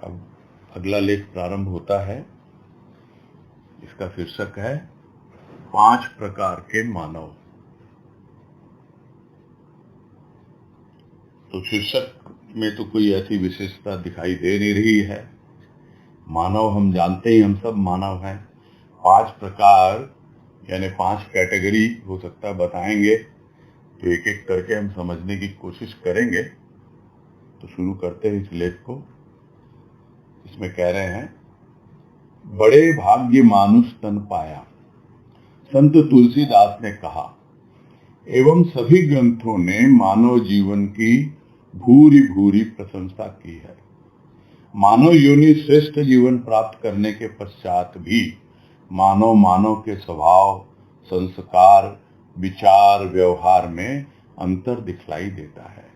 अब अगला लेख प्रारंभ होता है। इसका शीर्षक है 5 प्रकार के मानव। तो शीर्षक में तो कोई ऐसी विशेषता दिखाई दे नहीं रही है। मानव हम जानते ही, हम सब मानव हैं। 5 प्रकार यानी 5 कैटेगरी हो सकता है बताएंगे, तो एक एक करके हम समझने की कोशिश करेंगे। तो शुरू करते हैं इस लेख को। इसमें कह रहे हैं, बड़े भाग्य मानुष तन पाया, संत तुलसीदास ने कहा। एवं सभी ग्रंथों ने मानव जीवन की भूरी भूरी प्रशंसा की है। मानव योनि श्रेष्ठ जीवन प्राप्त करने के पश्चात भी मानव के स्वभाव, संस्कार, विचार, व्यवहार में अंतर दिखलाई देता है।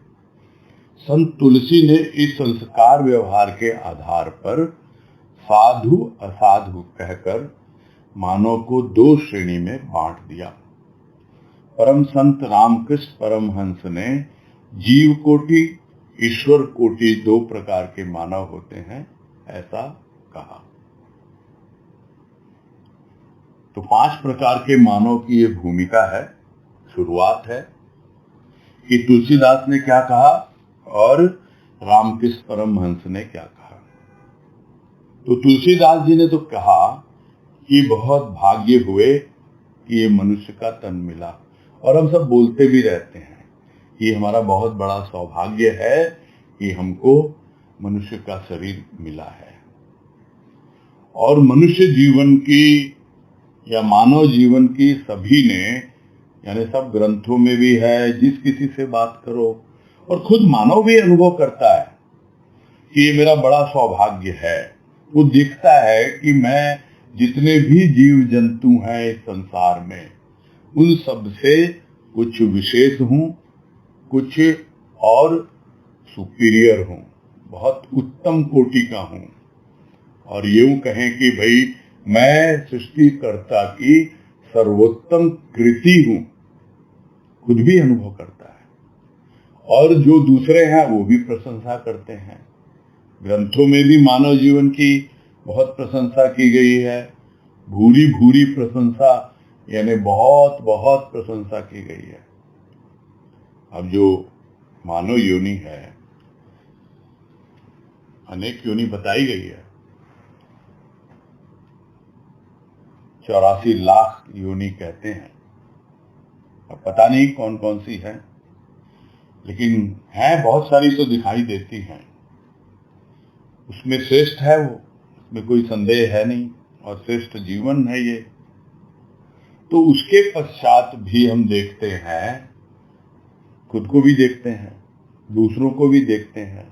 संत तुलसी ने इस संस्कार व्यवहार के आधार पर साधु असाधु कहकर मानव को 2 श्रेणी में बांट दिया। परम संत रामकृष्ण परमहंस ने जीव कोटि, ईश्वर कोटि 2 प्रकार के मानव होते हैं, ऐसा कहा। तो 5 प्रकार के मानव की ये भूमिका है, शुरुआत है कि तुलसीदास ने क्या कहा और रामकृष्ण परमहंस ने क्या कहा। तो तुलसीदास जी ने तो कहा कि बहुत भाग्य हुए कि ये मनुष्य का तन मिला, और हम सब बोलते भी रहते हैं कि हमारा बहुत बड़ा सौभाग्य है कि हमको मनुष्य का शरीर मिला है। और मनुष्य जीवन की या मानव जीवन की सभी ने, यानी सब ग्रंथों में भी है, जिस किसी से बात करो, और खुद मानव भी अनुभव करता है कि ये मेरा बड़ा सौभाग्य है। वो दिखता है कि मैं जितने भी जीव जंतु हैं इस संसार में, उन सब से कुछ विशेष हूं, कुछ और सुपीरियर हूं, बहुत उत्तम कोटि का हूं। और यूं कहें कि भाई मैं सृष्टिकर्ता की सर्वोत्तम कृति हूं, खुद भी अनुभव करता है। और जो दूसरे हैं वो भी प्रशंसा करते हैं। ग्रंथों में भी मानव जीवन की बहुत प्रशंसा की गई है, भूरी भूरी प्रशंसा, यानी बहुत बहुत प्रशंसा की गई है। अब जो मानव योनि है, अनेक योनि बताई गई है, 84 लाख योनि कहते हैं। अब पता नहीं कौन कौन सी है, लेकिन हैं बहुत सारी तो दिखाई देती हैं। उसमें श्रेष्ठ है वो, उसमें कोई संदेह है नहीं, और श्रेष्ठ जीवन है ये। तो उसके पश्चात भी हम देखते हैं, खुद को भी देखते हैं, दूसरों को भी देखते हैं,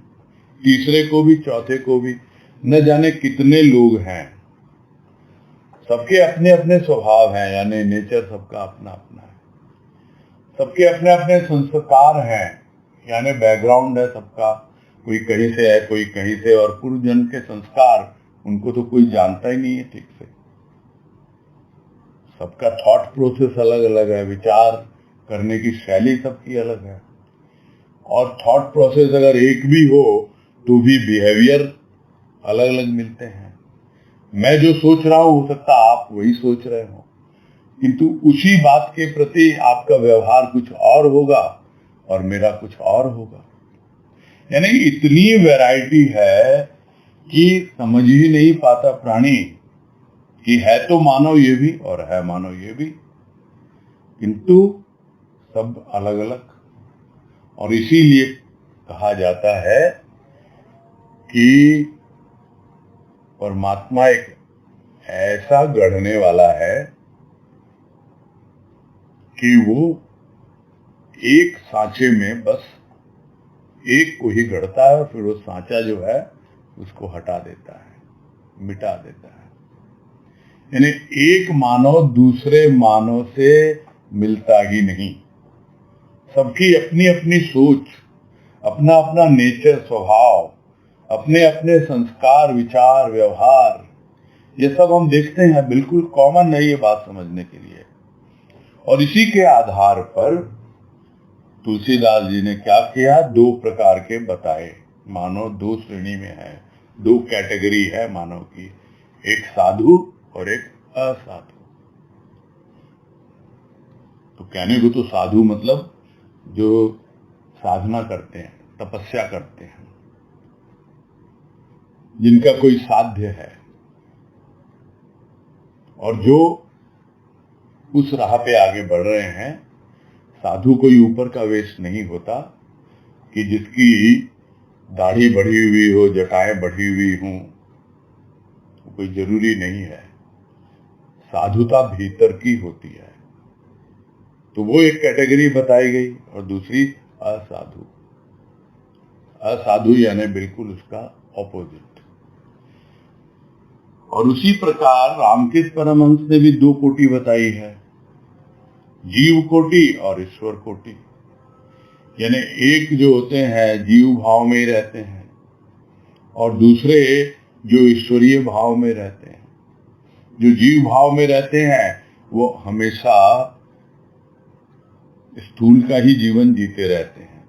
तीसरे को भी, चौथे को भी, न जाने कितने लोग हैं। सबके अपने अपने स्वभाव हैं, यानी नेचर सबका अपना अपना है। सबके अपने अपने संस्कार हैं, यानी बैकग्राउंड है सबका। कोई कहीं से है, कोई कहीं से, और पूर्व जन्म के संस्कार उनको तो कोई जानता ही नहीं है ठीक से। सबका थॉट प्रोसेस अलग अलग है, विचार करने की शैली सबकी अलग है। और थॉट प्रोसेस अगर एक भी हो तो भी बिहेवियर अलग अलग मिलते हैं। मैं जो सोच रहा हूं, हो सकता आप वही सोच रहे हो, किंतु उसी बात के प्रति आपका व्यवहार कुछ और होगा और मेरा कुछ और होगा। यानी इतनी वैरायटी है कि समझ ही नहीं पाता प्राणी कि है तो मानव ये भी और है मानव ये भी, किंतु सब अलग अलग। और इसीलिए कहा जाता है कि परमात्मा एक ऐसा गढ़ने वाला है कि वो एक सांचे में बस एक को ही गढ़ता है, और फिर वो सांचा जो है उसको हटा देता है, मिटा देता है। यानी एक मानव दूसरे मानव से मिलता ही नहीं। सबकी अपनी अपनी सोच, अपना अपना नेचर, स्वभाव, अपने अपने संस्कार, विचार, व्यवहार, ये सब हम देखते हैं। बिल्कुल कॉमन है ये बात समझने के लिए। और इसी के आधार पर तुलसीदास जी ने क्या किया, 2 प्रकार के बताए। मानव 2 श्रेणी में है, दो कैटेगरी है मानव की, एक साधु और एक असाधु। तो कहने को तो साधु मतलब जो साधना करते हैं, तपस्या करते हैं, जिनका कोई साध्य है और जो उस राह पे आगे बढ़ रहे हैं। साधु कोई ऊपर का वेश नहीं होता कि जिसकी दाढ़ी बढ़ी हुई हो, जटाएं बढ़ी हुई हों, कोई जरूरी नहीं है। साधुता भीतर की होती है। तो वो एक कैटेगरी बताई गई और दूसरी असाधु। असाधु यानी बिल्कुल उसका ऑपोजिट। और उसी प्रकार रामकृष्ण परमहंस ने भी दो कोटि बताई है, जीव कोटि और ईश्वर कोटि। यानी एक जो होते हैं जीव भाव में रहते हैं और दूसरे जो ईश्वरीय भाव में रहते हैं। जो जीव भाव में रहते हैं वो हमेशा स्थूल का ही जीवन जीते रहते हैं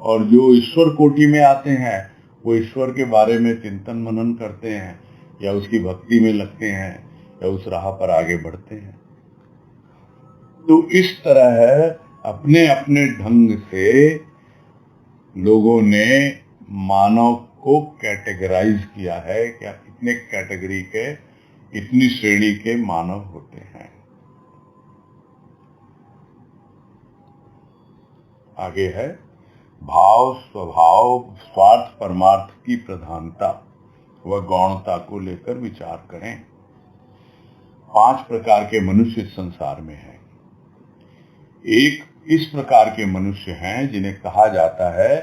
और जो ईश्वर कोटि में आते हैं वो ईश्वर के बारे में चिंतन मनन करते हैं या उसकी भक्ति में लगते हैं या उस राह पर आगे बढ़ते हैं। तो इस तरह है अपने अपने ढंग से लोगों ने मानव को कैटेगराइज किया है। क्या इतने कैटेगरी के, इतनी श्रेणी के मानव होते हैं। आगे है भाव, स्वभाव, स्वार्थ, परमार्थ की प्रधानता व गौणता को लेकर विचार करें। 5 प्रकार के मनुष्य इस संसार में हैं। एक इस प्रकार के मनुष्य हैं जिन्हें कहा जाता है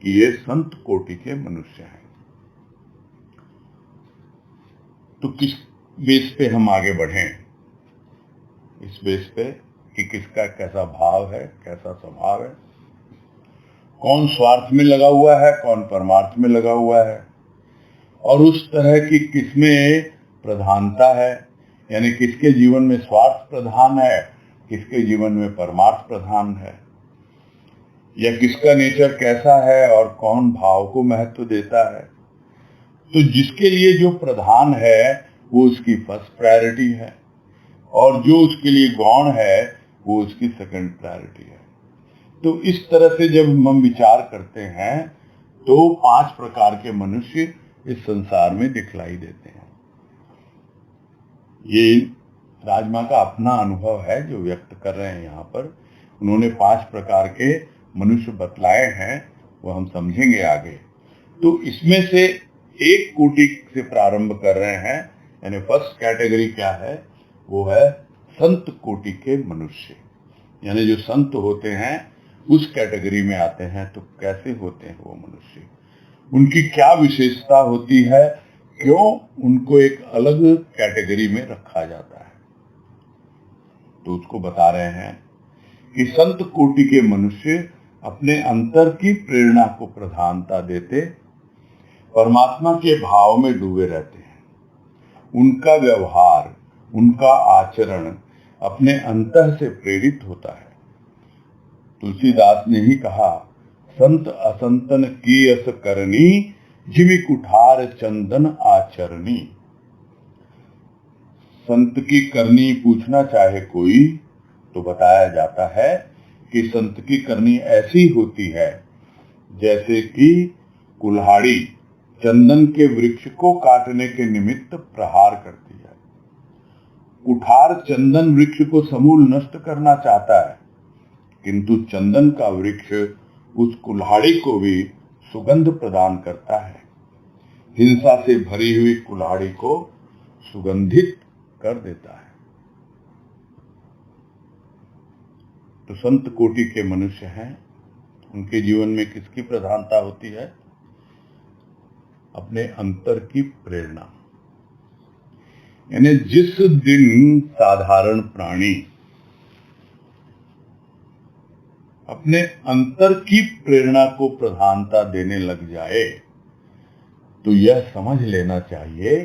कि ये संत कोटि के मनुष्य हैं। तो किस बेस पे हम आगे बढ़ें? इस बेस पे कि किसका कैसा भाव है, कैसा स्वभाव है, कौन स्वार्थ में लगा हुआ है, कौन परमार्थ में लगा हुआ है, और उस तरह की किसमें प्रधानता है, यानी किसके जीवन में स्वार्थ प्रधान है, किसके जीवन में परमार्थ प्रधान है, या किसका नेचर कैसा है और कौन भाव को महत्व देता है। तो जिसके लिए जो प्रधान है वो उसकी फर्स्ट प्रायोरिटी है और जो उसके लिए गौण है वो उसकी सेकंड प्रायोरिटी है। तो इस तरह से जब हम विचार करते हैं तो 5 प्रकार के मनुष्य इस संसार में दिखलाई देते हैं। ये राजमा का अपना अनुभव है जो व्यक्त कर रहे हैं यहाँ पर। उन्होंने 5 प्रकार के मनुष्य बतलाए हैं, वो हम समझेंगे आगे। तो इसमें से एक कोटि से प्रारंभ कर रहे हैं, यानी फर्स्ट कैटेगरी क्या है, वो है संत कोटि के मनुष्य। यानी जो संत होते हैं उस कैटेगरी में आते हैं। तो कैसे होते हैं वो मनुष्य, उनकी क्या विशेषता होती है, क्यों उनको एक अलग कैटेगरी में रखा जाता है, तो उसको बता रहे हैं कि संत कोटि के मनुष्य अपने अंतर की प्रेरणा को प्रधानता देते, परमात्मा के भाव में डूबे रहते हैं। उनका व्यवहार, उनका आचरण अपने अंतर से प्रेरित होता है। तुलसीदास ने ही कहा, संत असंतन की अस करनी, जिमि कुठार चंदन आचरणी। संत की करनी पूछना चाहे कोई तो बताया जाता है कि संत की करनी ऐसी होती है जैसे कि कुल्हाड़ी चंदन के वृक्ष को काटने के निमित्त प्रहार करती है। कुठार चंदन वृक्ष को समूल नष्ट करना चाहता है, किंतु चंदन का वृक्ष उस कुल्हाड़ी को भी सुगंध प्रदान करता है। हिंसा से भरी हुई कुल्हाड़ी को सुगंधित कर देता है। तो संत कोटि के मनुष्य हैं, उनके जीवन में किसकी प्रधानता होती है? अपने अंतर की प्रेरणा। यानी जिस दिन साधारण प्राणी अपने अंतर की प्रेरणा को प्रधानता देने लग जाए तो यह समझ लेना चाहिए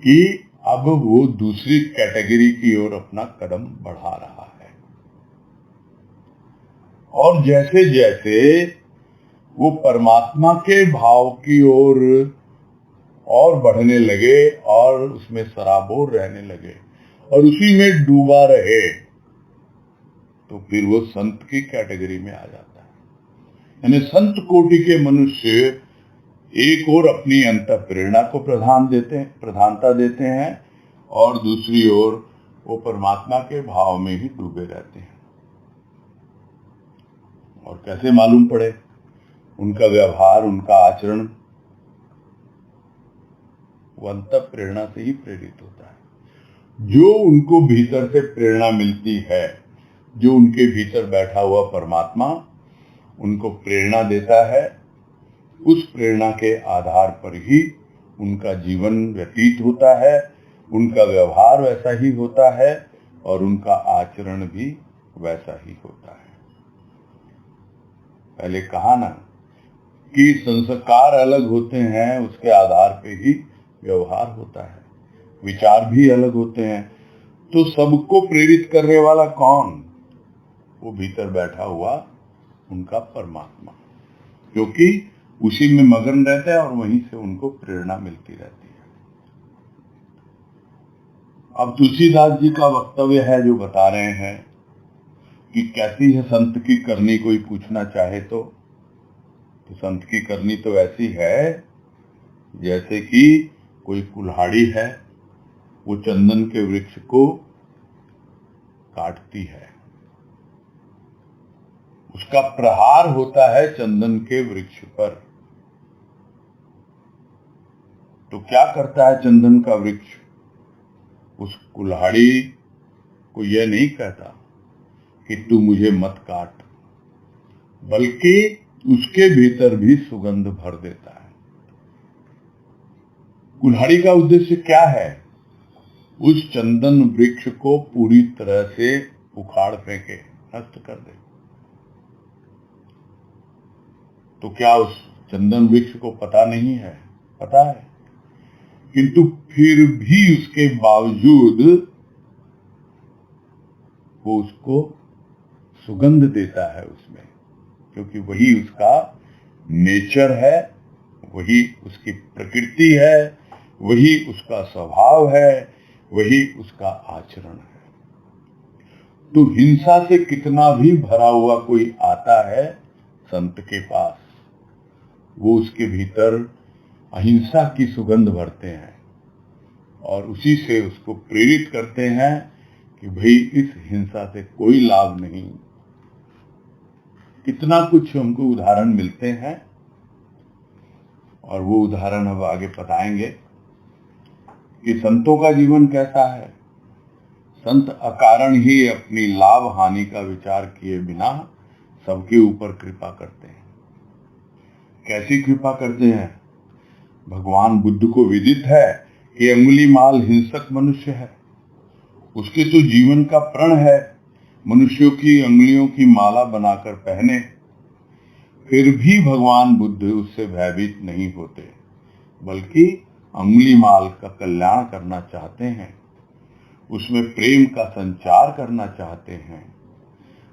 कि अब वो दूसरी कैटेगरी की ओर अपना कदम बढ़ा रहा है। और जैसे जैसे वो परमात्मा के भाव की ओर और बढ़ने लगे और उसमें सराबोर रहने लगे और उसी में डूबा रहे, तो फिर वो संत की कैटेगरी में आ जाता है। यानी संत कोटि के मनुष्य एक ओर अपनी अंत प्रेरणा को प्रधानता देते हैं और दूसरी ओर वो परमात्मा के भाव में ही डूबे रहते हैं। और कैसे मालूम पड़े? उनका व्यवहार, उनका आचरण वो अंत प्रेरणा से ही प्रेरित होता है। जो उनको भीतर से प्रेरणा मिलती है, जो उनके भीतर बैठा हुआ परमात्मा उनको प्रेरणा देता है, उस प्रेरणा के आधार पर ही उनका जीवन व्यतीत होता है, उनका व्यवहार वैसा ही होता है और उनका आचरण भी वैसा ही होता है। पहले कहा ना कि संस्कार अलग होते हैं, उसके आधार पे ही व्यवहार होता है, विचार भी अलग होते हैं। तो सबको प्रेरित करने वाला कौन? वो भीतर बैठा हुआ उनका परमात्मा, क्योंकि उसी में मगन रहते हैं और वहीं से उनको प्रेरणा मिलती रहती है। अब तुलसीदास जी का वक्तव्य है जो बता रहे हैं कि कैसी है संत की करनी, कोई पूछना चाहे तो संत की करनी तो ऐसी है जैसे कि कोई कुल्हाड़ी है, वो चंदन के वृक्ष को काटती है, उसका प्रहार होता है चंदन के वृक्ष पर। तो क्या करता है चंदन का वृक्ष? उस कुल्हाड़ी को यह नहीं कहता कि तू मुझे मत काट, बल्कि उसके भीतर भी सुगंध भर देता है। कुल्हाड़ी का उद्देश्य क्या है? उस चंदन वृक्ष को पूरी तरह से उखाड़ फेंके, नष्ट कर दे। तो क्या उस चंदन वृक्ष को पता नहीं है? पता है, किंतु फिर भी उसके बावजूद वो उसको सुगंध देता है उसमें, क्योंकि वही उसका नेचर है, वही उसकी प्रकृति है, वही उसका स्वभाव है, वही उसका आचरण है। तो हिंसा से कितना भी भरा हुआ कोई आता है संत के पास, वो उसके भीतर अहिंसा की सुगंध भरते हैं और उसी से उसको प्रेरित करते हैं कि भाई इस हिंसा से कोई लाभ नहीं। कितना कुछ हमको उदाहरण मिलते हैं और वो उदाहरण अब आगे बताएंगे कि संतों का जीवन कैसा है। संत अकारण ही अपनी लाभ हानि का विचार किए बिना सबके ऊपर कृपा करते हैं। कैसी कृपा करते हैं? भगवान बुद्ध को विदित है कि अंगुलीमाल हिंसक मनुष्य है, उसके तो जीवन का प्रण है मनुष्यों की अंगुलियों की माला बनाकर पहने, फिर भी भगवान बुद्ध उससे भयभीत नहीं होते, बल्कि अंगुलीमाल का कल्याण करना चाहते हैं, उसमें प्रेम का संचार करना चाहते हैं।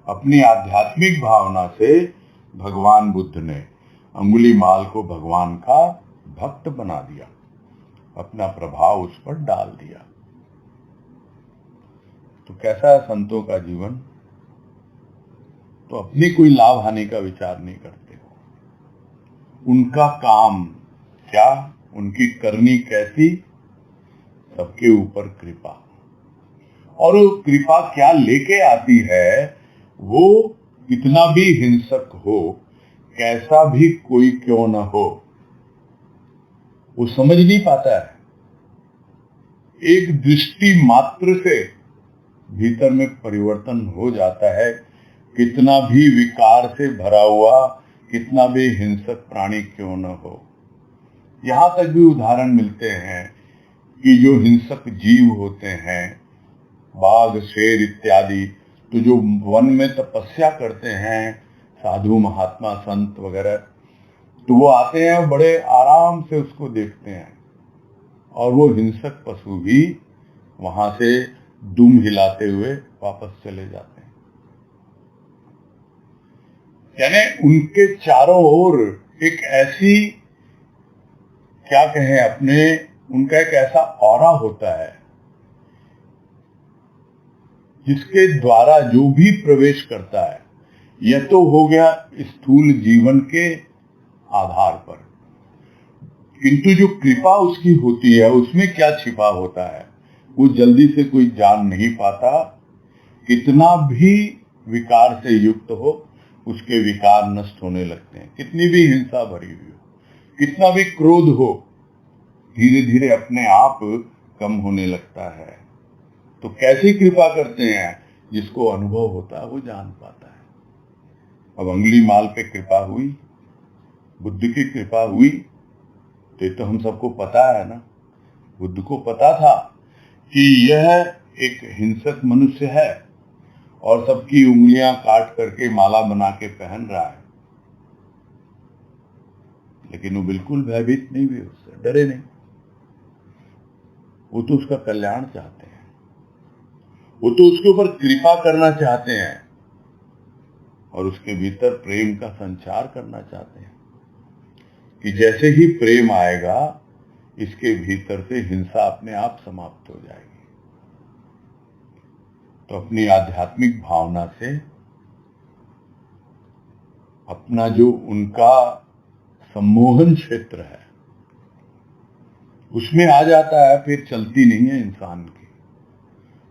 अपनी आध्यात्मिक भावना से भगवान बुद्ध ने अंगुलीमाल को भगवान का भक्त बना दिया, अपना प्रभाव उस पर डाल दिया। तो कैसा है संतों का जीवन? तो अपनी कोई लाभ हानि का विचार नहीं करते हो। उनका काम क्या, उनकी करनी कैसी? सबके ऊपर कृपा। और वो कृपा क्या लेके आती है? वो कितना भी हिंसक हो, कैसा भी कोई क्यों न हो, वो समझ नहीं पाता है। एक दृष्टि मात्र से भीतर में परिवर्तन हो जाता है, कितना भी विकार से भरा हुआ, कितना भी हिंसक प्राणी क्यों न हो। यहां तक भी उदाहरण मिलते हैं कि जो हिंसक जीव होते हैं, बाघ, शेर इत्यादि, तो जो वन में तपस्या करते हैं, साधु महात्मा संत वगैरह, तो वो आते हैं और बड़े आराम से उसको देखते हैं, और वो हिंसक पशु भी वहां से दुम हिलाते हुए वापस चले जाते हैं। यानी उनके चारों ओर एक ऐसी, क्या कहें, अपने उनका एक ऐसा ऑरा होता है जिसके द्वारा जो भी प्रवेश करता है, यह तो हो गया स्थूल जीवन के आधार पर, किंतु जो कृपा उसकी होती है उसमें क्या छिपा होता है वो जल्दी से कोई जान नहीं पाता। कितना भी विकार से युक्त हो उसके विकार नष्ट होने लगते हैं, कितनी भी हिंसा भरी हुई हो, कितना भी क्रोध हो, धीरे धीरे अपने आप कम होने लगता है। तो कैसी कृपा करते हैं? जिसको अनुभव होता है वो जान पाता है। अब अंगुली माल पे कृपा हुई, बुद्ध की कृपा हुई, तो हम सबको पता है ना। बुद्ध को पता था कि यह एक हिंसक मनुष्य है और सबकी उंगलियां काट करके माला बना के पहन रहा है, लेकिन वो बिल्कुल भयभीत नहीं हुए, उससे डरे नहीं। वो तो उसका कल्याण चाहते हैं, वो तो उसके ऊपर कृपा करना चाहते हैं और उसके भीतर प्रेम का संचार करना चाहते हैं कि जैसे ही प्रेम आएगा इसके भीतर से हिंसा अपने आप समाप्त हो जाएगी। तो अपनी आध्यात्मिक भावना से अपना जो उनका सम्मोहन क्षेत्र है उसमें आ जाता है, फिर चलती नहीं है इंसान की।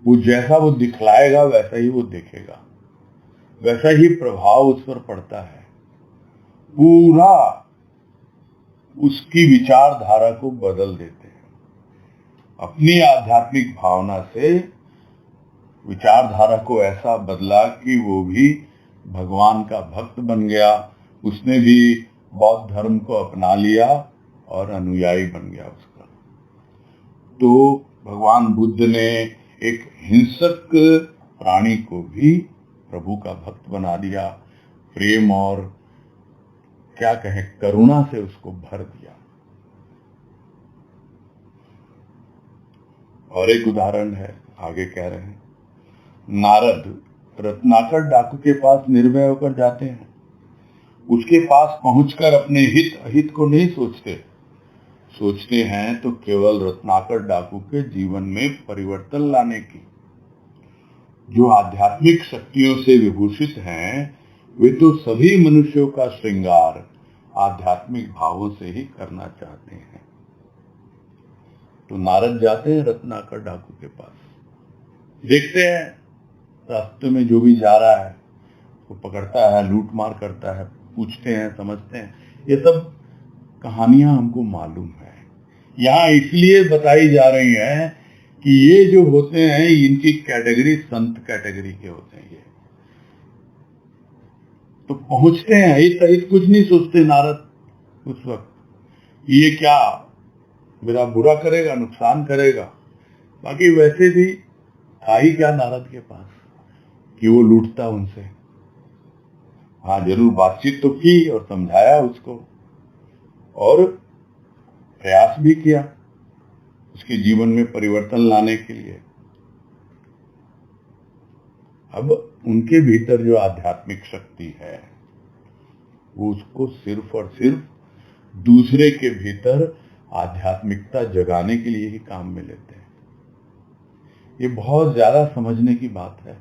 वो जैसा वो दिखलाएगा वैसा ही वो देखेगा, वैसा ही प्रभाव उस पर पड़ता है। पूरा उसकी विचारधारा को बदल देते हैं। अपनी आध्यात्मिक भावना से विचारधारा को ऐसा बदला कि वो भी भगवान का भक्त बन गया, उसने भी बौद्ध धर्म को अपना लिया और अनुयायी बन गया उसका। तो भगवान बुद्ध ने एक हिंसक प्राणी को भी प्रभु का भक्त बना दिया, प्रेम और क्या कहें करुणा से उसको भर दिया। और एक उदाहरण है, आगे कह रहे हैं, नारद रत्नाकर डाकू के पास निर्भय होकर जाते हैं। उसके पास पहुंचकर अपने हित अहित को नहीं सोचते, सोचते हैं तो केवल रत्नाकर डाकू के जीवन में परिवर्तन लाने की। जो आध्यात्मिक शक्तियों से विभूषित हैं वे तो सभी मनुष्यों का श्रृंगार आध्यात्मिक भावों से ही करना चाहते हैं। तो नारद जाते हैं रत्नाकर डाकू के पास, देखते हैं रास्ते में जो भी जा रहा है वो पकड़ता है, लूट मार करता है, पूछते हैं, समझते हैं। ये सब कहानियां हमको मालूम है, यहाँ इसलिए बताई जा रही हैं कि ये जो होते हैं इनकी कैटेगरी संत कैटेगरी के होते हैं। ये तो पहुंचते हैं, हित कुछ नहीं सोचते नारद उस वक्त, ये क्या मेरा बुरा करेगा, नुकसान करेगा। बाकी वैसे भी था ही क्या नारद के पास कि वो लूटता उनसे। हाँ, जरूर बातचीत तो की और समझाया उसको और प्रयास भी किया उसके जीवन में परिवर्तन लाने के लिए। अब उनके भीतर जो आध्यात्मिक शक्ति है वो उसको सिर्फ और सिर्फ दूसरे के भीतर आध्यात्मिकता जगाने के लिए ही काम में लेते हैं। ये बहुत ज्यादा समझने की बात है।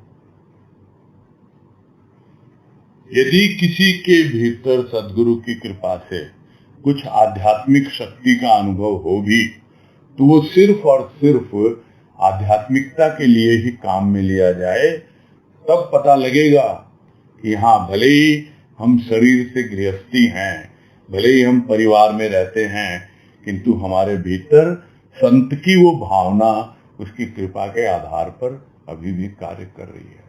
यदि किसी के भीतर सद्गुरु की कृपा से कुछ आध्यात्मिक शक्ति का अनुभव हो भी तो वो सिर्फ और सिर्फ आध्यात्मिकता के लिए ही काम में लिया जाए, तब पता लगेगा कि हाँ, भले ही हम शरीर से गृहस्थी हैं, भले ही हम परिवार में रहते हैं, किंतु हमारे भीतर संत की वो भावना उसकी कृपा के आधार पर अभी भी कार्य कर रही है।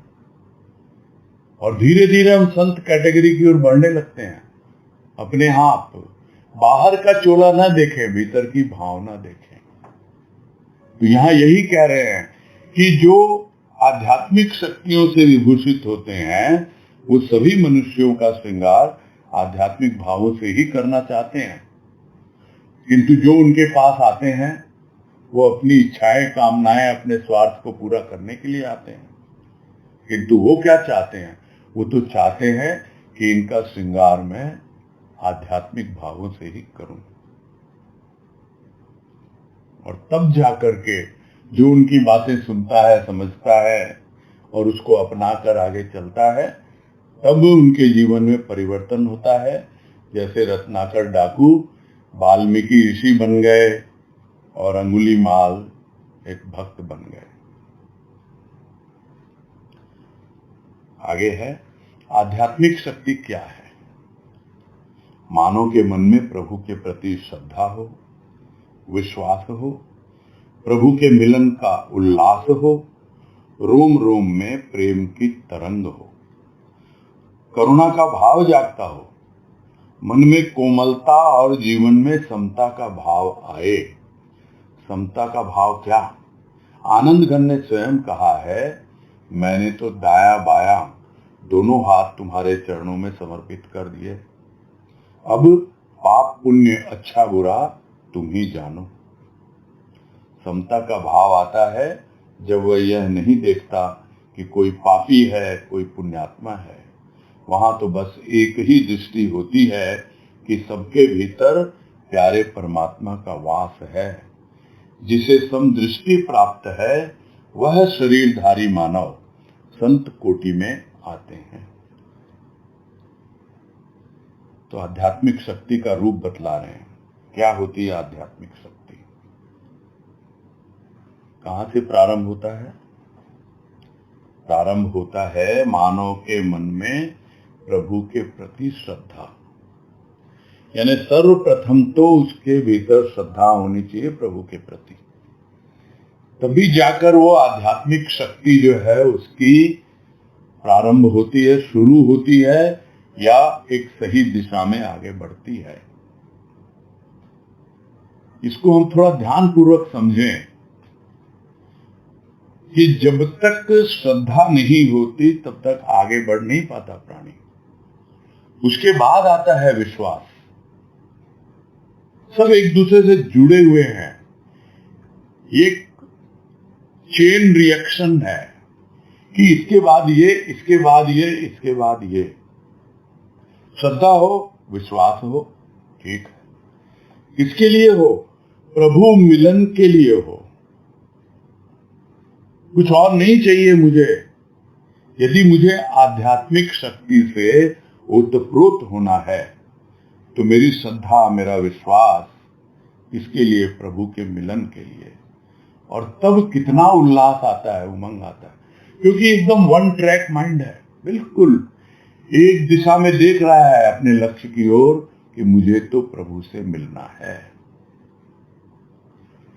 और धीरे धीरे हम संत कैटेगरी की ओर बढ़ने लगते हैं। अपने आप बाहर का चोला ना देखें, भीतर की भावना देखें। तो यहाँ यही कह रहे हैं कि जो आध्यात्मिक शक्तियों से विभूषित होते हैं वो सभी मनुष्यों का श्रृंगार आध्यात्मिक भावों से ही करना चाहते हैं, किंतु जो उनके पास आते हैं वो अपनी इच्छाएं, कामनाएं, अपने स्वार्थ को पूरा करने के लिए आते हैं। किंतु वो क्या चाहते हैं? वो तो चाहते हैं कि इनका श्रृंगार मैं आध्यात्मिक भावों से ही करूं, और तब जाकर के जो उनकी बातें सुनता है, समझता है और उसको अपनाकर आगे चलता है, तब उनके जीवन में परिवर्तन होता है। जैसे रत्नाकर डाकू वाल्मीकि ऋषि बन गए और अंगुलीमाल एक भक्त बन गए। आगे है, आध्यात्मिक शक्ति क्या है? मानव के मन में प्रभु के प्रति श्रद्धा हो, विश्वास हो, प्रभु के मिलन का उल्लास हो, रोम रोम में प्रेम की तरंग हो, करुणा का भाव जागता हो, मन में कोमलता और जीवन में समता का भाव आए। समता का भाव क्या? आनंदघन ने स्वयं कहा है, मैंने तो दाया बाया दोनों हाथ तुम्हारे चरणों में समर्पित कर दिए, अब पाप पुण्य अच्छा बुरा तुम ही जानो। समता का भाव आता है जब वह यह नहीं देखता कि कोई पापी है, कोई पुण्यात्मा है। वहां तो बस एक ही दृष्टि होती है कि सबके भीतर प्यारे परमात्मा का वास है। जिसे समदृष्टि प्राप्त है वह शरीरधारी मानव संत कोटि में आते हैं। तो आध्यात्मिक शक्ति का रूप बतला रहे हैं। क्या होती है आध्यात्मिक शक्ति? कहां से प्रारंभ होता है? प्रारंभ होता है मानव के मन में प्रभु के प्रति श्रद्धा, यानी सर्वप्रथम तो उसके भीतर श्रद्धा होनी चाहिए प्रभु के प्रति, तभी जाकर वो आध्यात्मिक शक्ति जो है उसकी प्रारंभ होती है, शुरू होती है या एक सही दिशा में आगे बढ़ती है। इसको हम थोड़ा ध्यानपूर्वक समझें कि जब तक श्रद्धा नहीं होती तब तक आगे बढ़ नहीं पाता प्राणी। उसके बाद आता है विश्वास। सब एक दूसरे से जुड़े हुए हैं, एक चेन रिएक्शन है कि इसके बाद ये, इसके बाद ये, इसके बाद ये। श्रद्धा हो, विश्वास हो, ठीक है। किसके लिए हो? प्रभु मिलन के लिए हो। कुछ और नहीं चाहिए मुझे। यदि मुझे आध्यात्मिक शक्ति से ओतप्रोत होना है तो मेरी श्रद्धा, मेरा विश्वास इसके लिए, प्रभु के मिलन के लिए। और तब कितना उल्लास आता है, उमंग आता है, क्योंकि एकदम वन ट्रैक माइंड है, बिल्कुल एक दिशा में देख रहा है अपने लक्ष्य की ओर कि मुझे तो प्रभु से मिलना है।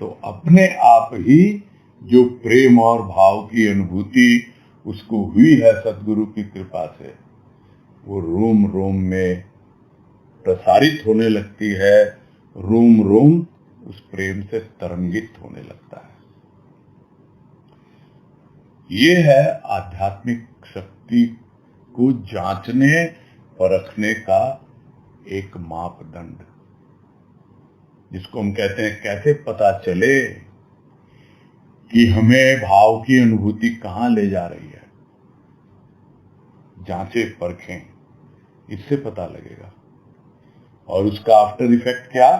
तो अपने आप ही जो प्रेम और भाव की अनुभूति उसको हुई है सद्गुरु की कृपा से, वो रोम रोम में प्रसारित होने लगती है, रोम रोम उस प्रेम से तरंगित होने लगता है। ये है आध्यात्मिक शक्ति को जांचने परखने का एक मापदंड, जिसको हम कहते हैं कैसे पता चले कि हमें भाव की अनुभूति कहां ले जा रही है। जांचे परखें, इससे पता लगेगा। और उसका आफ्टर इफेक्ट क्या?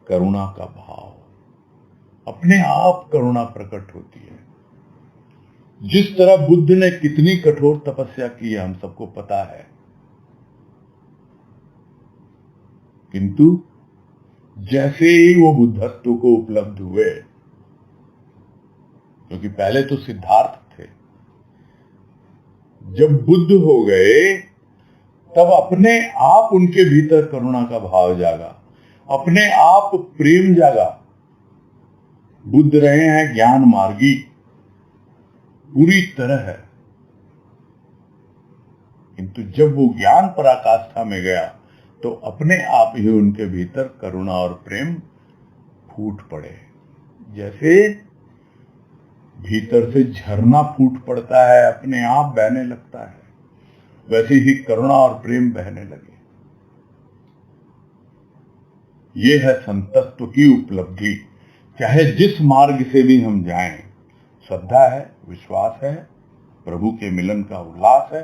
करुणा का भाव। अपने आप करुणा प्रकट होती है। जिस तरह बुद्ध ने कितनी कठोर तपस्या की है हम सबको पता है, किंतु जैसे ही वो बुद्धत्व को उपलब्ध हुए, क्योंकि पहले तो सिद्धार्थ थे, जब बुद्ध हो गए तब अपने आप उनके भीतर करुणा का भाव जागा, अपने आप प्रेम जागा। बुद्ध रहे हैं ज्ञान मार्गी पूरी तरह है, किंतु जब वो ज्ञान पराकाष्ठा में गया तो अपने आप ही उनके भीतर करुणा और प्रेम फूट पड़े। जैसे भीतर से झरना फूट पड़ता है, अपने आप बहने लगता है, वैसे ही करुणा और प्रेम बहने लगे। ये है संतत्व की उपलब्धि। चाहे जिस मार्ग से भी हम जाएं, श्रद्धा है, विश्वास है, प्रभु के मिलन का उल्लास है,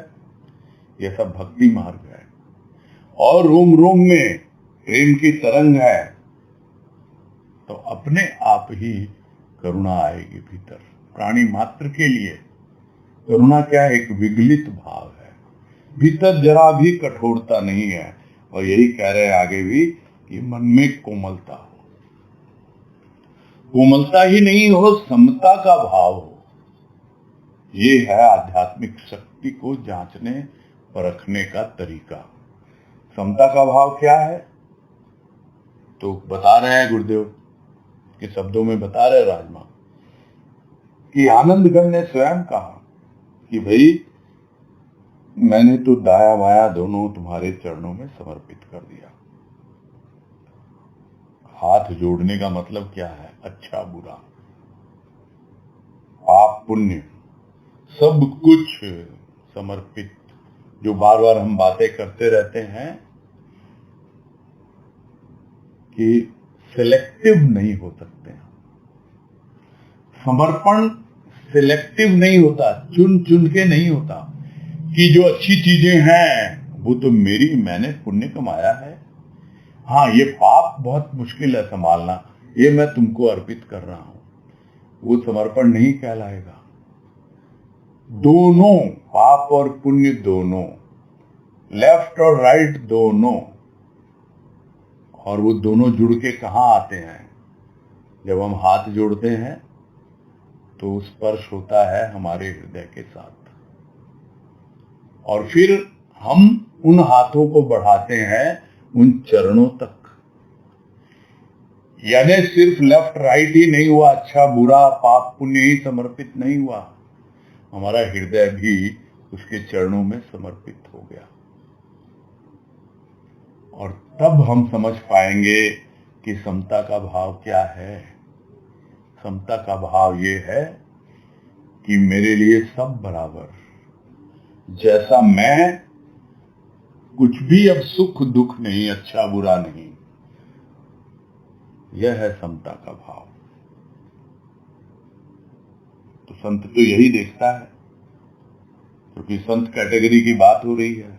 यह सब भक्ति मार्ग है। और रोम रोम में प्रेम की तरंग है, तो अपने आप ही करुणा आएगी भीतर। प्राणी मात्र के लिए करुणा क्या है? एक विगलित भाव है, भीतर जरा भी कठोरता नहीं है। और यही कह रहे हैं आगे भी कि मन में कोमलता हो। कोमलता ही नहीं हो, समता का भाव हो। ये है आध्यात्मिक शक्ति को जांचने परखने का तरीका। समता का भाव क्या है? तो बता रहे हैं गुरुदेव के शब्दों में बता रहे राजमा कि आनंदगण ने स्वयं कहा कि भाई मैंने तो दाया बाया दोनों तुम्हारे चरणों में समर्पित कर दिया। हाथ जोड़ने का मतलब क्या है? अच्छा बुरा, पाप पुण्य, सब कुछ समर्पित। जो बार बार हम बातें करते रहते हैं कि सिलेक्टिव नहीं हो सकते। समर्पण सिलेक्टिव नहीं होता, चुन चुन के नहीं होता कि जो अच्छी चीजें हैं वो तो मेरी, मैंने पुण्य कमाया है। हाँ, ये पाप बहुत मुश्किल है संभालना, ये मैं तुमको अर्पित कर रहा हूं। वो समर्पण नहीं कहलाएगा। दोनों, पाप और पुण्य दोनों, लेफ्ट और राइट दोनों। और वो दोनों जुड़ के कहाँ आते हैं? जब हम हाथ जोड़ते हैं तो स्पर्श होता है हमारे हृदय के साथ, और फिर हम उन हाथों को बढ़ाते हैं उन चरणों तक। यानी सिर्फ लेफ्ट राइट ही नहीं हुआ, अच्छा बुरा पाप पुण्य ही समर्पित नहीं हुआ, हमारा हृदय भी उसके चरणों में समर्पित हो गया। और तब हम समझ पाएंगे कि समता का भाव क्या है। समता का भाव ये है कि मेरे लिए सब बराबर, जैसा मैं, कुछ भी अब सुख दुख नहीं, अच्छा बुरा नहीं। यह है समता का भाव। तो संत तो यही देखता है, क्योंकि संत कैटेगरी की बात हो रही है।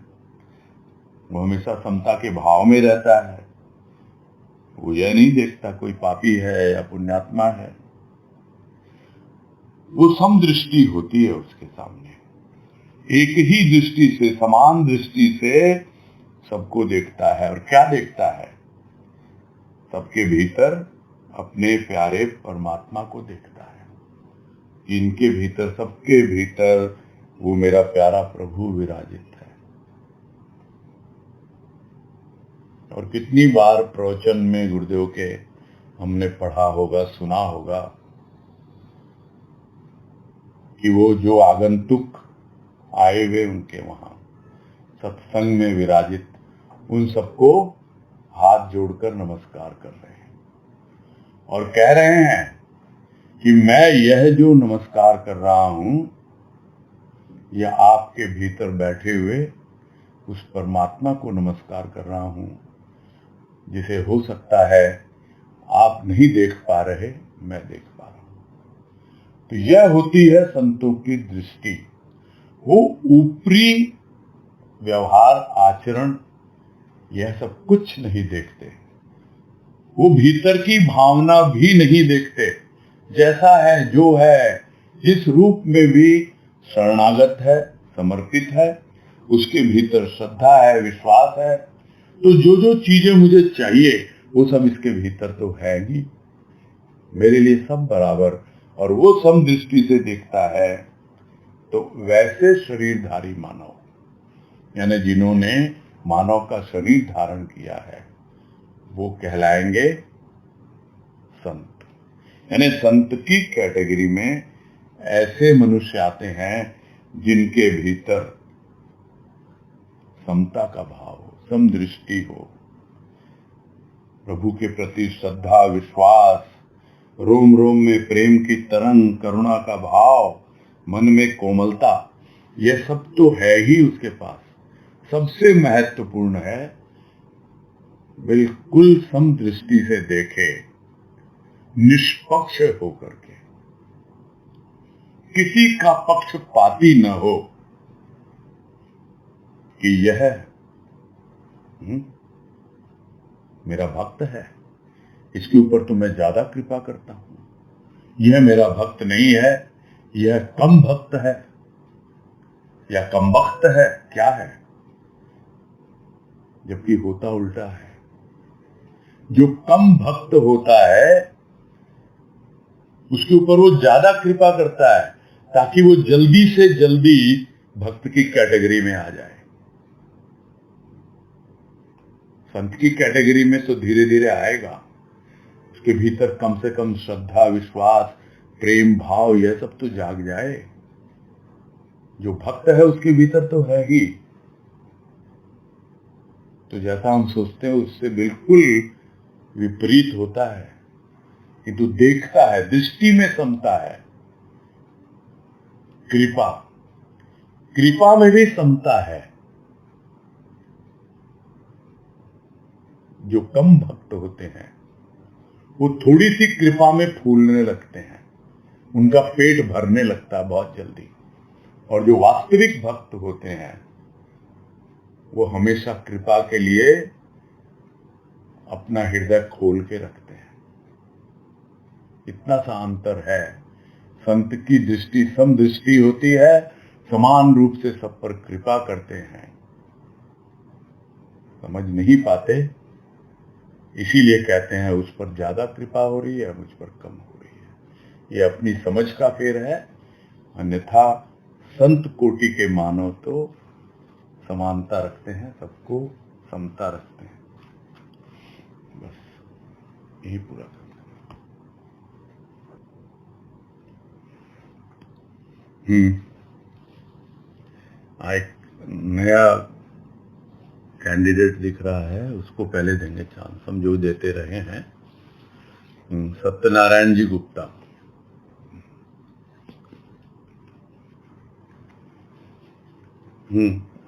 वो हमेशा समता के भाव में रहता है। वो यह नहीं देखता कोई पापी है या पुण्यात्मा है। वो सम दृष्टि होती है उसके सामने, एक ही दृष्टि से, समान दृष्टि से सबको देखता है। और क्या देखता है? सबके भीतर अपने प्यारे परमात्मा को देखता है। इनके भीतर, सबके भीतर वो मेरा प्यारा प्रभु विराजित है। और कितनी बार प्रवचन में गुरुदेव के हमने पढ़ा होगा, सुना होगा कि वो जो आगंतुक आए हुए उनके वहां सत्संग में विराजित, उन सबको हाथ जोड़कर नमस्कार कर रहे हैं और कह रहे हैं कि मैं यह जो नमस्कार कर रहा हूं, यह आपके भीतर बैठे हुए उस परमात्मा को नमस्कार कर रहा हूं, जिसे हो सकता है आप नहीं देख पा रहे, मैं देख पा रहा हूं। तो यह होती है संतों की दृष्टि। वो ऊपरी व्यवहार, आचरण, यह सब कुछ नहीं देखते। वो भीतर की भावना भी नहीं देखते। जैसा है, जो है, जिस रूप में भी शरणागत है, समर्पित है, उसके भीतर श्रद्धा है, विश्वास है। तो जो जो चीजें मुझे चाहिए वो सब इसके भीतर तो है ही, मेरे लिए सब बराबर। और वो सम दृष्टि से देखता है। तो वैसे शरीरधारी मानव, यानी जिन्होंने मानव का शरीर धारण किया है, वो कहलाएंगे संत। यानी संत की कैटेगरी में ऐसे मनुष्य आते हैं जिनके भीतर समता का भाव हो, समदृष्टि हो, प्रभु के प्रति श्रद्धा, विश्वास, रोम रोम में प्रेम की तरंग, करुणा का भाव, मन में कोमलता, यह सब तो है ही उसके पास। सबसे महत्वपूर्ण है बिल्कुल समदृष्टि से देखे, निष्पक्ष होकर के, किसी का पक्षपाती न हो, कि यह मेरा भक्त है, इसके ऊपर तो मैं ज्यादा कृपा करता हूं, यह मेरा भक्त नहीं है, यह कम भक्त है या कम भक्त है, क्या है? जबकि होता उल्टा है। जो कम भक्त होता है उसके ऊपर वो ज्यादा कृपा करता है ताकि वो जल्दी से जल्दी भक्त की कैटेगरी में आ जाए। संत की कैटेगरी में तो धीरे धीरे आएगा, उसके भीतर कम से कम श्रद्धा, विश्वास, प्रेम भाव यह सब तो जाग जाए। जो भक्त है उसके भीतर तो है ही, तो जैसा हम सोचते हैं उससे बिल्कुल विपरीत होता है। किंतु देखता है, दृष्टि में समता है। कृपा में भी समता है। जो कम भक्त होते हैं वो थोड़ी सी कृपा में फूलने लगते हैं, उनका पेट भरने लगता है बहुत जल्दी। और जो वास्तविक भक्त होते हैं वो हमेशा कृपा के लिए अपना हृदय खोल के रखते हैं। इतना सा अंतर है। संत की दृष्टि समदृष्टि होती है, समान रूप से सब पर कृपा करते हैं। समझ नहीं पाते, इसीलिए कहते हैं उस पर ज्यादा कृपा हो रही है, मुझ पर कम हो रही है। ये अपनी समझ का फेर है। अन्यथा संत कोटि के मानव तो समानता रखते हैं, सबको समता रखते हैं। बस यही पूरा करते हैं। एक नया कैंडिडेट दिख रहा है, उसको पहले देंगे चांस, हम जो देते रहे हैं। सत्यनारायण जी गुप्ता।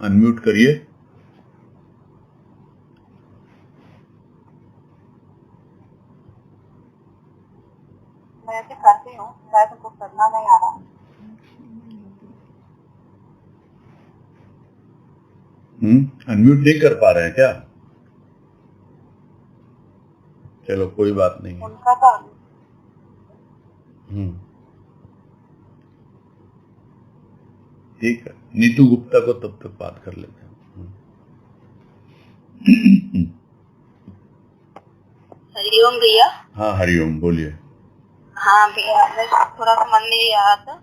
अनम्यूट करिए। मैं ऐसे करती हूँ, शायद उनको करना नहीं आ रहा। अनम्यूट नहीं कर पा रहे हैं क्या? चलो कोई बात नहीं है। उनका था। ठीक है, नीतू गुप्ता को तब तक बात कर लेते हैं। हरिओम भैया। हाँ हरिओम, बोलिए। हाँ भैया, मैं थोड़ा सा मन में ये आ रहा था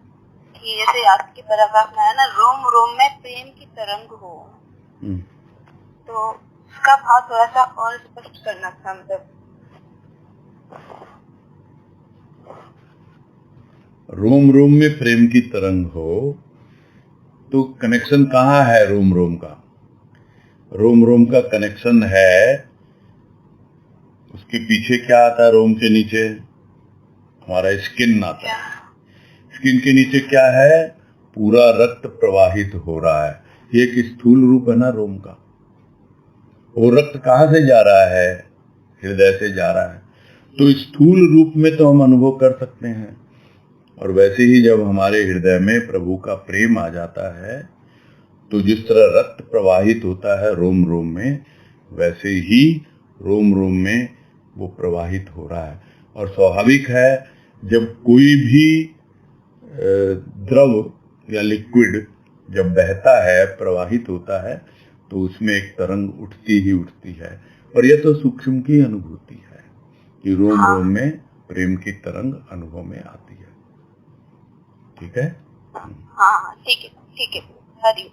कि जैसे आपकी पैराग्राफ में है ना, रोम रोम में प्रेम की तरंग हो, तो उसका भाव थोड़ा सा और स्पष्ट करना था। मतलब रोम रोम में प्रेम की तरंग हो, तो कनेक्शन कहाँ है रोम रोम का? रोम रोम का कनेक्शन है, उसके पीछे क्या आता है? रोम के नीचे हमारा स्किन आता है। स्किन के नीचे क्या है? पूरा रक्त प्रवाहित हो रहा है। ये एक स्थूल रूप है ना रोम का। वो रक्त कहाँ से जा रहा है? हृदय से जा रहा है। तो स्थूल रूप में तो हम अनुभव कर सकते हैं, और वैसे ही जब हमारे हृदय में प्रभु का प्रेम आ जाता है तो जिस तरह रक्त प्रवाहित होता है रोम रोम में, वैसे ही रोम रोम में वो प्रवाहित हो रहा है। और स्वाभाविक है, जब कोई भी द्रव या लिक्विड जब बहता है, प्रवाहित होता है, तो उसमें एक तरंग उठती ही उठती है। और यह तो सूक्ष्म की अनुभूति है कि रोम रोम में प्रेम की तरंग अनुभव में आती है। ठीक है? हाँ ठीक है, ठीक है। हरि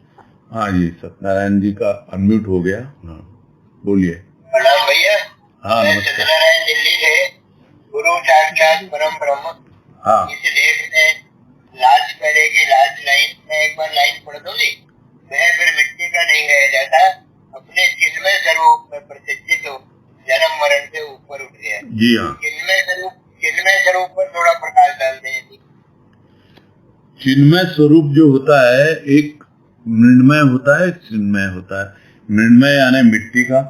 हाँ जी, सत्यनारायण जी का अनम्यूट हो गया। हाँ बोलिए। प्रणाम भैया। हाँ मैं नमस्कार। सत्यनारायण दिल्ली से, गुरु साक्षात परम ब्रह्म। हाँ इस लेख में लास्ट पहले की लास्ट लाइन में एक बार लाइन पढ़ दो जी। वह फिर मिट्टी का नहीं रह जाता, अपने चिन्मय स्वरूप में प्रतिष्ठित हो, जन्म मरण से ऊपर उठ गया। जी हाँ। चिन्मय स्वरूप पर थोड़ा प्रकाश डालते हैं जी। चिन्मय स्वरूप जो होता है, एक मृण्मय होता है, एक चिन्मय होता है। मृण्मय यानी मिट्टी का,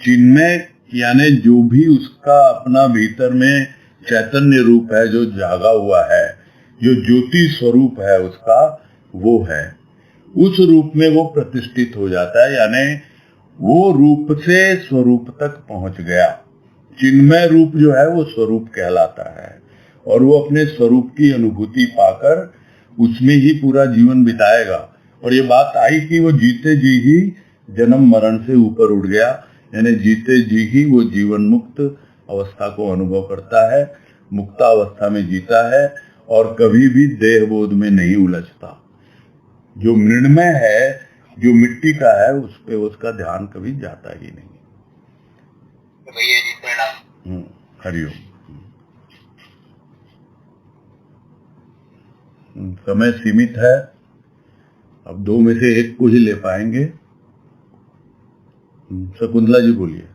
चिन्मय यानी जो भी उसका अपना भीतर में चैतन्य रूप है, जो जागा हुआ है, जो ज्योति स्वरूप है उसका, वो है। उस रूप में वो प्रतिष्ठित हो जाता है, यानी वो रूप से स्वरूप तक पहुंच गया। चिन्मय रूप जो है वो स्वरूप कहलाता है, और वो अपने स्वरूप की अनुभूति पाकर उसमें ही पूरा जीवन बिताएगा। और ये बात आई कि वो जीते जी ही जन्म मरण से ऊपर उठ गया, यानी जीते जी ही वो जीवन मुक्त अवस्था को अनुभव करता है, मुक्तावस्था में जीता है और कभी भी देह बोध में नहीं उलझता। जो मृण्मय है, जो मिट्टी का है, उस पे उसका ध्यान कभी जाता ही नहीं। भैया जी प्रणाम। हरिओम। समय सीमित है, अब दो में से एक को ही ले पाएंगे। शकुंतला जी बोलिए।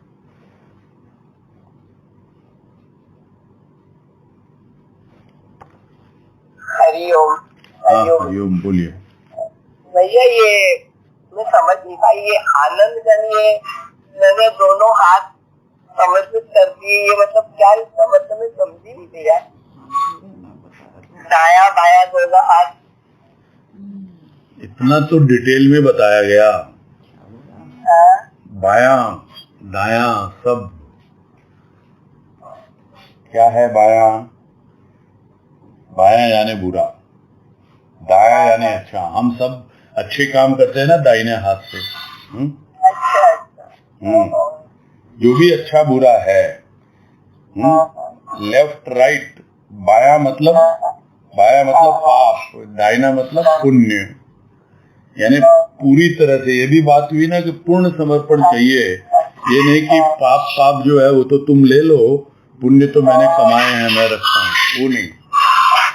हरिओम। हरिओम बोलिए। भैया ये मैं समझ नहीं पाई, ये आनंद जन ये मैंने दोनों हाथ समर्पित कर दिए, ये मतलब क्या इसका मतलब मैं समझी नहीं भैया। दाया बाया दोनों हाथ, इतना तो डिटेल में बताया गया। बाया दाया सब क्या है। बाया, बाया यानी बुरा, दाया यानी अच्छा। हम सब अच्छे काम करते हैं ना दाहिने हाथ से। जो भी अच्छा बुरा है, लेफ्ट राइट। बाया मतलब पाप, दाहिना मतलब पुण्य। यानी पूरी तरह से ये भी बात हुई ना कि पूर्ण समर्पण चाहिए। ये नहीं कि पाप जो है वो तो तुम ले लो, पुण्य तो मैंने कमाए हैं, मैं रखता हूँ, वो नहीं।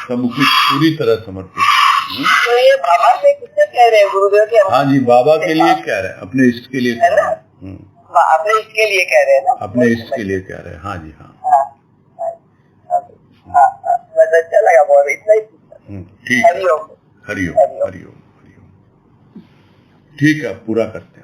सब कुछ पूरी तरह समर्पित। तो ये बाबा से किससे कह रहे हैं गुरुदेव के? हाँ जी, बाबा के लिए कह रहे हैं, अपने इष्ट के लिए कह रहे हैं। अपने इष्ट के लिए कह रहे हैं ना? अपने इष्ट के लिए कह रहे हैं। हाँ जी, हाँ। बस अच्छा लगा बहुत, इतना ही। ठीक है। हरिओम हरिओम हरिओम। ठीक है, पूरा करते